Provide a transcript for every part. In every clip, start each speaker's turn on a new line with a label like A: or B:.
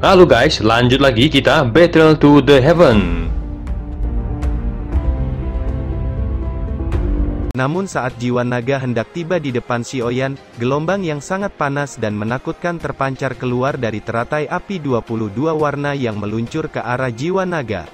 A: Halo guys, lanjut lagi kita Battle to the Heaven.
B: Namun saat jiwa naga hendak tiba di depan Xiaoyan, gelombang yang sangat panas dan menakutkan terpancar keluar dari teratai api 22 warna yang meluncur ke arah jiwa naga.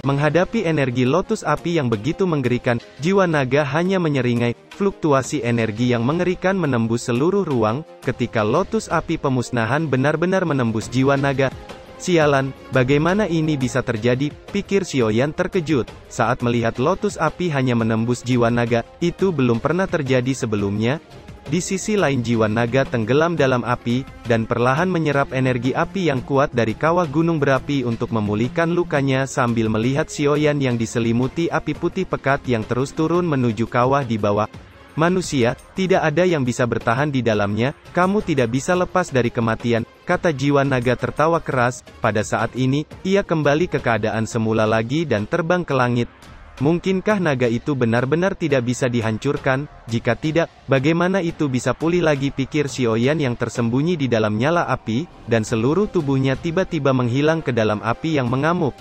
B: Menghadapi energi lotus api yang begitu mengerikan, jiwa naga hanya menyeringai. Fluktuasi energi yang mengerikan menembus seluruh ruang, ketika lotus api pemusnahan benar-benar menembus jiwa naga. Sialan, bagaimana ini bisa terjadi, pikir Xiaoyan terkejut, saat melihat lotus api hanya menembus jiwa naga, itu belum pernah terjadi sebelumnya. Di sisi lain jiwa naga tenggelam dalam api, dan perlahan menyerap energi api yang kuat dari kawah gunung berapi untuk memulihkan lukanya sambil melihat Xiaoyan yang diselimuti api putih pekat yang terus turun menuju kawah di bawah. Manusia, tidak ada yang bisa bertahan di dalamnya, kamu tidak bisa lepas dari kematian, kata jiwa naga tertawa keras. Pada saat ini, ia kembali ke keadaan semula lagi dan terbang ke langit. Mungkinkah naga itu benar-benar tidak bisa dihancurkan? Jika tidak, bagaimana itu bisa pulih lagi, pikir Xiaoyan yang tersembunyi di dalam nyala api, dan seluruh tubuhnya tiba-tiba menghilang ke dalam api yang mengamuk.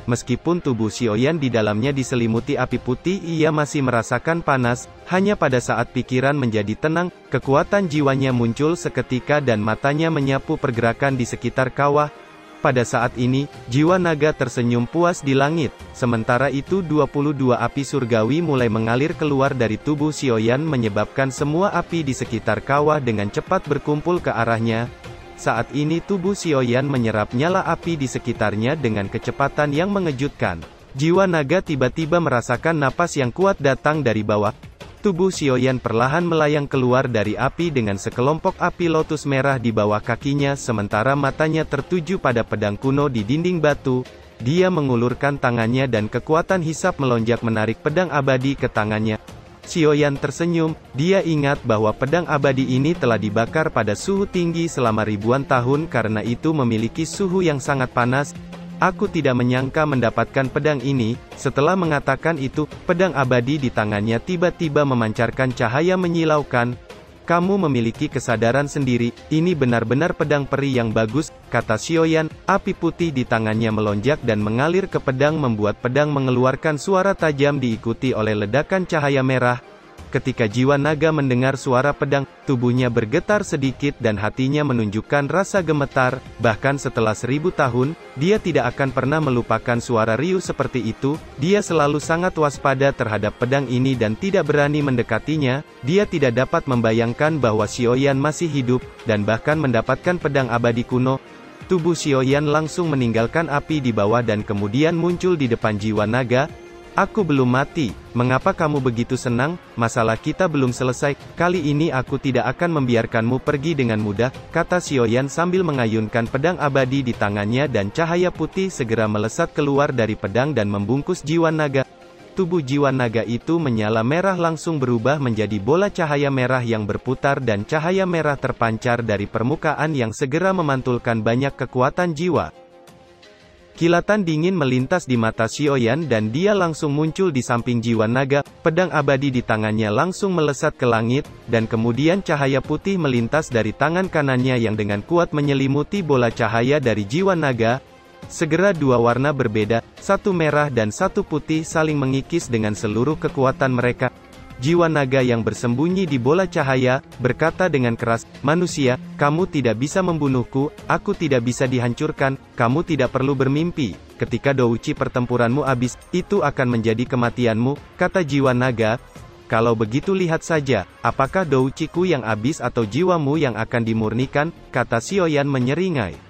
B: Meskipun tubuh Xiaoyan di dalamnya diselimuti api putih, ia masih merasakan panas. Hanya pada saat pikiran menjadi tenang, kekuatan jiwanya muncul seketika dan matanya menyapu pergerakan di sekitar kawah. Pada saat ini, jiwa naga tersenyum puas di langit. Sementara itu 22 api surgawi mulai mengalir keluar dari tubuh Xiaoyan menyebabkan semua api di sekitar kawah dengan cepat berkumpul ke arahnya. Saat ini tubuh Xiaoyan menyerap nyala api di sekitarnya dengan kecepatan yang mengejutkan. Jiwa naga tiba-tiba merasakan napas yang kuat datang dari bawah. Tubuh Xiaoyan perlahan melayang keluar dari api dengan sekelompok api lotus merah di bawah kakinya sementara matanya tertuju pada pedang kuno di dinding batu. Dia mengulurkan tangannya dan kekuatan hisap melonjak menarik pedang abadi ke tangannya. Xiaoyan tersenyum, dia ingat bahwa pedang abadi ini telah dibakar pada suhu tinggi selama ribuan tahun karena itu memiliki suhu yang sangat panas. Aku tidak menyangka mendapatkan pedang ini. Setelah mengatakan itu, pedang abadi di tangannya tiba-tiba memancarkan cahaya menyilaukan. Kamu memiliki kesadaran sendiri, ini benar-benar pedang peri yang bagus, kata Xiaoyan. Api putih di tangannya melonjak dan mengalir ke pedang membuat pedang mengeluarkan suara tajam diikuti oleh ledakan cahaya merah. Ketika jiwa naga mendengar suara pedang, tubuhnya bergetar sedikit dan hatinya menunjukkan rasa gemetar. Bahkan setelah 1000 tahun, dia tidak akan pernah melupakan suara riuh seperti itu. Dia selalu sangat waspada terhadap pedang ini dan tidak berani mendekatinya. Dia tidak dapat membayangkan bahwa Xiaoyan masih hidup, dan bahkan mendapatkan pedang abadi kuno. Tubuh Xiaoyan langsung meninggalkan api di bawah dan kemudian muncul di depan jiwa naga. Aku belum mati, mengapa kamu begitu senang? Masalah kita belum selesai, kali ini aku tidak akan membiarkanmu pergi dengan mudah, kata Xiaoyan sambil mengayunkan pedang abadi di tangannya dan cahaya putih segera melesat keluar dari pedang dan membungkus jiwa naga. Tubuh jiwa naga itu menyala merah langsung berubah menjadi bola cahaya merah yang berputar dan cahaya merah terpancar dari permukaan yang segera memantulkan banyak kekuatan jiwa. Kilatan dingin melintas di mata Xiaoyan dan dia langsung muncul di samping jiwa naga, pedang abadi di tangannya langsung melesat ke langit, dan kemudian cahaya putih melintas dari tangan kanannya yang dengan kuat menyelimuti bola cahaya dari jiwa naga. Segera dua warna berbeda, satu merah dan satu putih saling mengikis dengan seluruh kekuatan mereka. Jiwa naga yang bersembunyi di bola cahaya, berkata dengan keras, manusia, kamu tidak bisa membunuhku, aku tidak bisa dihancurkan, kamu tidak perlu bermimpi, ketika douci pertempuranmu habis, itu akan menjadi kematianmu, kata jiwa naga. Kalau begitu lihat saja, apakah douciku yang habis atau jiwamu yang akan dimurnikan, kata Xiaoyan menyeringai.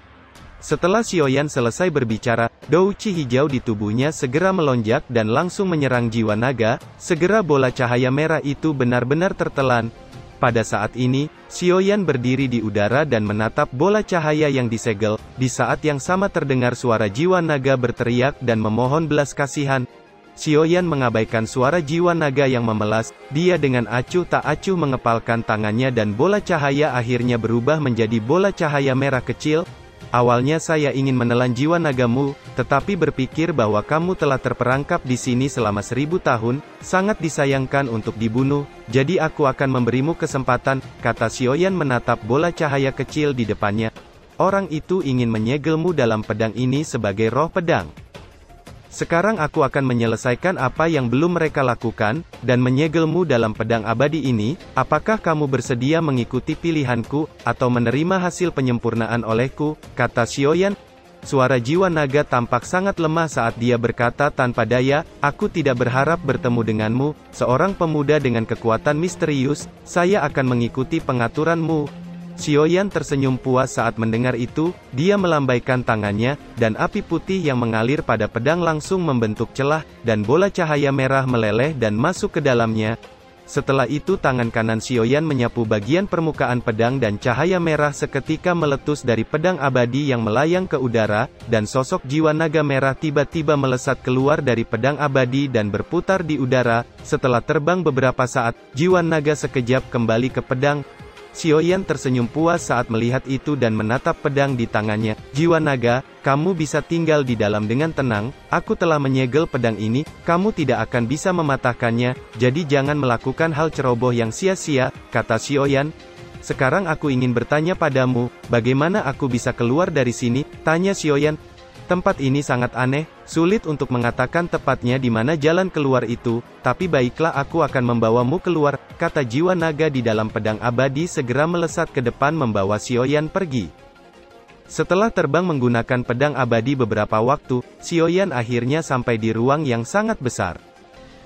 B: Setelah Xiaoyan selesai berbicara, douci hijau di tubuhnya segera melonjak dan langsung menyerang jiwa naga. Segera bola cahaya merah itu benar-benar tertelan. Pada saat ini, Xiaoyan berdiri di udara dan menatap bola cahaya yang disegel. Di saat yang sama terdengar suara jiwa naga berteriak dan memohon belas kasihan. Xiaoyan mengabaikan suara jiwa naga yang memelas. Dia dengan acuh tak acuh mengepalkan tangannya dan bola cahaya akhirnya berubah menjadi bola cahaya merah kecil. Awalnya saya ingin menelan jiwa nagamu, tetapi berpikir bahwa kamu telah terperangkap di sini selama 1000 tahun, sangat disayangkan untuk dibunuh, jadi aku akan memberimu kesempatan, kata Xiaoyan menatap bola cahaya kecil di depannya. Orang itu ingin menyegelmu dalam pedang ini sebagai roh pedang. Sekarang aku akan menyelesaikan apa yang belum mereka lakukan, dan menyegelmu dalam pedang abadi ini. Apakah kamu bersedia mengikuti pilihanku, atau menerima hasil penyempurnaan olehku, kata Xiaoyan. Suara jiwa naga tampak sangat lemah saat dia berkata tanpa daya, aku tidak berharap bertemu denganmu, seorang pemuda dengan kekuatan misterius, saya akan mengikuti pengaturanmu. Xiaoyan tersenyum puas saat mendengar itu, dia melambaikan tangannya, dan api putih yang mengalir pada pedang langsung membentuk celah, dan bola cahaya merah meleleh dan masuk ke dalamnya. Setelah itu tangan kanan Xiaoyan menyapu bagian permukaan pedang dan cahaya merah seketika meletus dari pedang abadi yang melayang ke udara, dan sosok jiwa naga merah tiba-tiba melesat keluar dari pedang abadi dan berputar di udara. Setelah terbang beberapa saat, jiwa naga sekejap kembali ke pedang. Xiaoyan tersenyum puas saat melihat itu dan menatap pedang di tangannya. Jiwa naga, kamu bisa tinggal di dalam dengan tenang, aku telah menyegel pedang ini, kamu tidak akan bisa mematahkannya, jadi jangan melakukan hal ceroboh yang sia-sia, kata Xiaoyan. Sekarang aku ingin bertanya padamu, bagaimana aku bisa keluar dari sini, tanya Xiaoyan. Tempat ini sangat aneh, sulit untuk mengatakan tepatnya di mana jalan keluar itu, tapi baiklah aku akan membawamu keluar, kata jiwa naga di dalam pedang abadi segera melesat ke depan membawa Xiaoyan pergi. Setelah terbang menggunakan pedang abadi beberapa waktu, Xiaoyan akhirnya sampai di ruang yang sangat besar.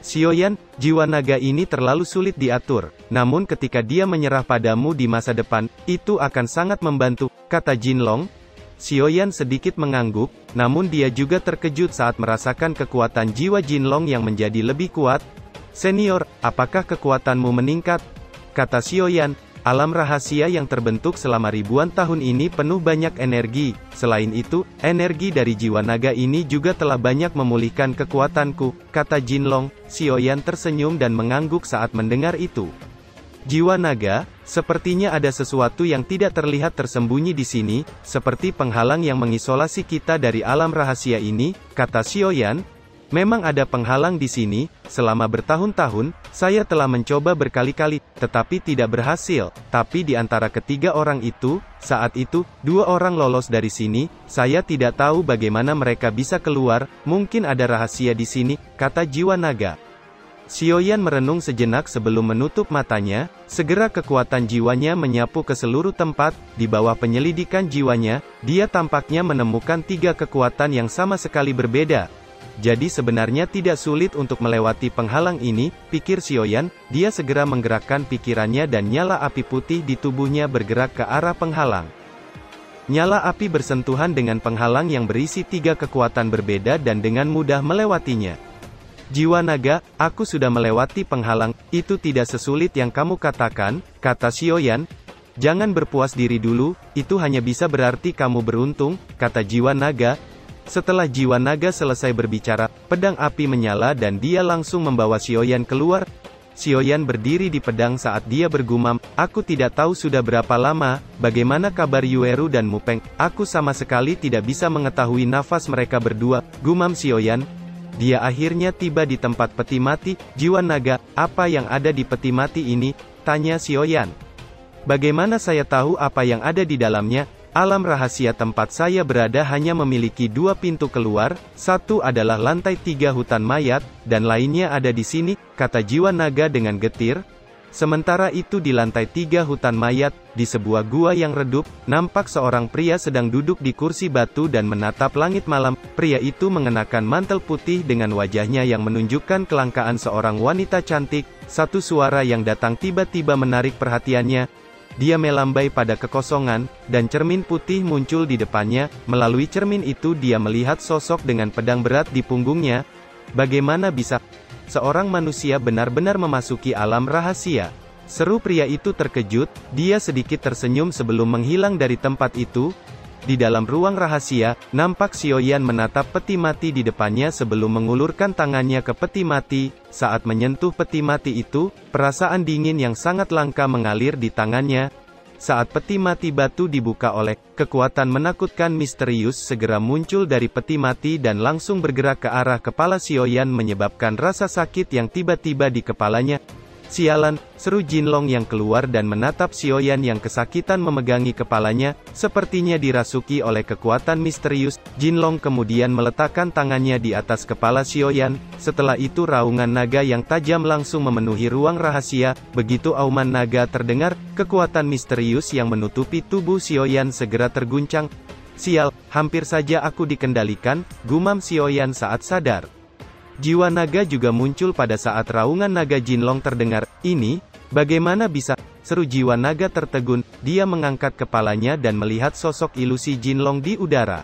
B: Xiaoyan, jiwa naga ini terlalu sulit diatur, namun ketika dia menyerah padamu di masa depan, itu akan sangat membantu, kata Jinlong. Xiaoyan sedikit mengangguk, namun dia juga terkejut saat merasakan kekuatan jiwa Jinlong yang menjadi lebih kuat. Senior, apakah kekuatanmu meningkat? Kata Xiaoyan, alam rahasia yang terbentuk selama ribuan tahun ini penuh banyak energi. Selain itu, energi dari jiwa naga ini juga telah banyak memulihkan kekuatanku, kata Jinlong. Xiaoyan tersenyum dan mengangguk saat mendengar itu. Jiwa naga, sepertinya ada sesuatu yang tidak terlihat tersembunyi di sini, seperti penghalang yang mengisolasi kita dari alam rahasia ini, kata Xiaoyan. Memang ada penghalang di sini, selama bertahun-tahun, saya telah mencoba berkali-kali, tetapi tidak berhasil. Tapi di antara ketiga orang itu, saat itu, 2 orang lolos dari sini, saya tidak tahu bagaimana mereka bisa keluar, mungkin ada rahasia di sini, kata jiwa naga. Xiaoyan merenung sejenak sebelum menutup matanya, segera kekuatan jiwanya menyapu ke seluruh tempat, di bawah penyelidikan jiwanya, dia tampaknya menemukan 3 kekuatan yang sama sekali berbeda. Jadi sebenarnya tidak sulit untuk melewati penghalang ini, pikir Xiaoyan, dia segera menggerakkan pikirannya dan nyala api putih di tubuhnya bergerak ke arah penghalang. Nyala api bersentuhan dengan penghalang yang berisi 3 kekuatan berbeda dan dengan mudah melewatinya. Jiwa naga, aku sudah melewati penghalang, itu tidak sesulit yang kamu katakan, kata Xiaoyan. Jangan berpuas diri dulu, itu hanya bisa berarti kamu beruntung, kata jiwa naga. Setelah jiwa naga selesai berbicara, pedang api menyala dan dia langsung membawa Xiaoyan keluar. Xiaoyan berdiri di pedang saat dia bergumam, aku tidak tahu sudah berapa lama, bagaimana kabar Yueru dan Mupeng, aku sama sekali tidak bisa mengetahui nafas mereka berdua, gumam Xiaoyan. Dia akhirnya tiba di tempat peti mati, jiwa naga, apa yang ada di peti mati ini, tanya Xiaoyan. Bagaimana saya tahu apa yang ada di dalamnya? Alam rahasia tempat saya berada hanya memiliki 2 pintu keluar, satu adalah lantai 3 hutan mayat, dan lainnya ada di sini, kata jiwa naga dengan getir. Sementara itu di lantai 3 hutan mayat, di sebuah gua yang redup, nampak seorang pria sedang duduk di kursi batu dan menatap langit malam. Pria itu mengenakan mantel putih dengan wajahnya yang menunjukkan kelangkaan seorang wanita cantik. Satu suara yang datang tiba-tiba menarik perhatiannya. Dia melambai pada kekosongan, dan cermin putih muncul di depannya. Melalui cermin itu dia melihat sosok dengan pedang berat di punggungnya. Bagaimana bisa seorang manusia benar-benar memasuki alam rahasia? Seru pria itu terkejut, dia sedikit tersenyum sebelum menghilang dari tempat itu. Di dalam ruang rahasia, nampak Xiaoyan menatap peti mati di depannya sebelum mengulurkan tangannya ke peti mati. Saat menyentuh peti mati itu, perasaan dingin yang sangat langka mengalir di tangannya. saat peti mati batu dibuka oleh kekuatan menakutkan misterius segera muncul dari peti mati dan langsung bergerak ke arah kepala Xiaoyan menyebabkan rasa sakit yang tiba-tiba di kepalanya. Sialan, seru Jinlong yang keluar dan menatap Xiaoyan yang kesakitan memegangi kepalanya, sepertinya dirasuki oleh kekuatan misterius. Jinlong kemudian meletakkan tangannya di atas kepala Xiaoyan, setelah itu raungan naga yang tajam langsung memenuhi ruang rahasia. Begitu auman naga terdengar, kekuatan misterius yang menutupi tubuh Xiaoyan segera terguncang. Sial, hampir saja aku dikendalikan, gumam Xiaoyan saat sadar. Jiwa naga juga muncul pada saat raungan naga Jinlong terdengar. Ini, bagaimana bisa? Seru jiwa naga tertegun, dia mengangkat kepalanya dan melihat sosok ilusi Jinlong di udara.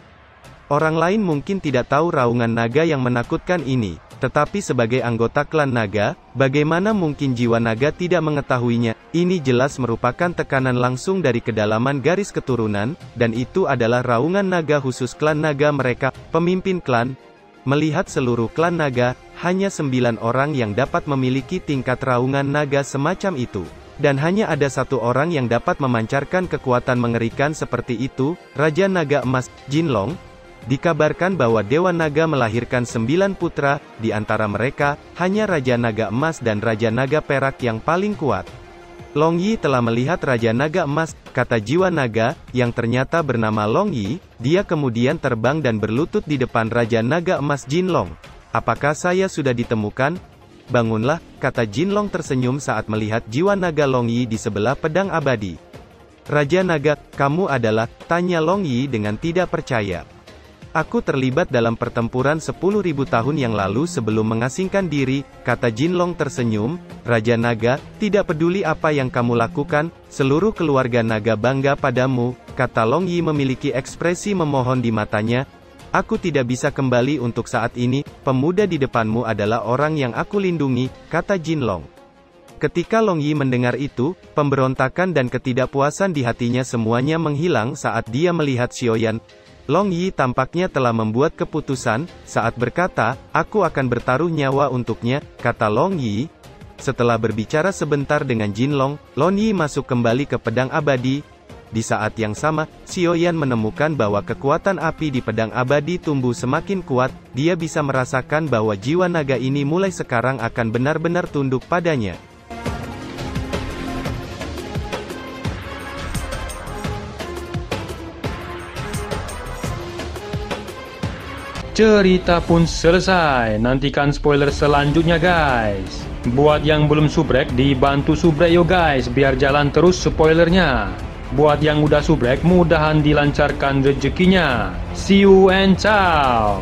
B: Orang lain mungkin tidak tahu raungan naga yang menakutkan ini, tetapi sebagai anggota klan naga, bagaimana mungkin jiwa naga tidak mengetahuinya? Ini jelas merupakan tekanan langsung dari kedalaman garis keturunan, dan itu adalah raungan naga khusus klan naga mereka, pemimpin klan. Melihat seluruh klan naga, hanya 9 orang yang dapat memiliki tingkat raungan naga semacam itu. Dan hanya ada satu orang yang dapat memancarkan kekuatan mengerikan seperti itu, Raja Naga Emas, Jinlong. Dikabarkan bahwa Dewa Naga melahirkan 9 putra, di antara mereka, hanya Raja Naga Emas dan Raja Naga Perak yang paling kuat. Long Yi telah melihat Raja Naga Emas, kata jiwa naga, yang ternyata bernama Long Yi. Dia kemudian terbang dan berlutut di depan Raja Naga Emas Jinlong. Apakah saya sudah ditemukan? Bangunlah, kata Jinlong tersenyum saat melihat jiwa naga Long Yi di sebelah pedang abadi. Raja Naga, kamu adalah, tanya Long Yi dengan tidak percaya. Aku terlibat dalam pertempuran 10.000 tahun yang lalu sebelum mengasingkan diri, kata Jinlong tersenyum. Raja Naga, tidak peduli apa yang kamu lakukan, seluruh keluarga naga bangga padamu, kata Long Yi memiliki ekspresi memohon di matanya. Aku tidak bisa kembali untuk saat ini, pemuda di depanmu adalah orang yang aku lindungi, kata Jinlong. Ketika Long Yi mendengar itu, pemberontakan dan ketidakpuasan di hatinya semuanya menghilang saat dia melihat Xiaoyan. Long Yi tampaknya telah membuat keputusan, saat berkata, aku akan bertaruh nyawa untuknya, kata Long Yi. Setelah berbicara sebentar dengan Jinlong, Long Yi masuk kembali ke pedang abadi. Di saat yang sama, Xiaoyan menemukan bahwa kekuatan api di pedang abadi tumbuh semakin kuat. Dia bisa merasakan bahwa jiwa naga ini mulai sekarang akan benar-benar tunduk padanya.
A: Cerita pun selesai, nantikan spoiler selanjutnya guys. Buat yang belum subrek, dibantu subrek yo guys, biar jalan terus spoilernya. Buat yang udah subrek, mudahan dilancarkan rezekinya. See you and ciao.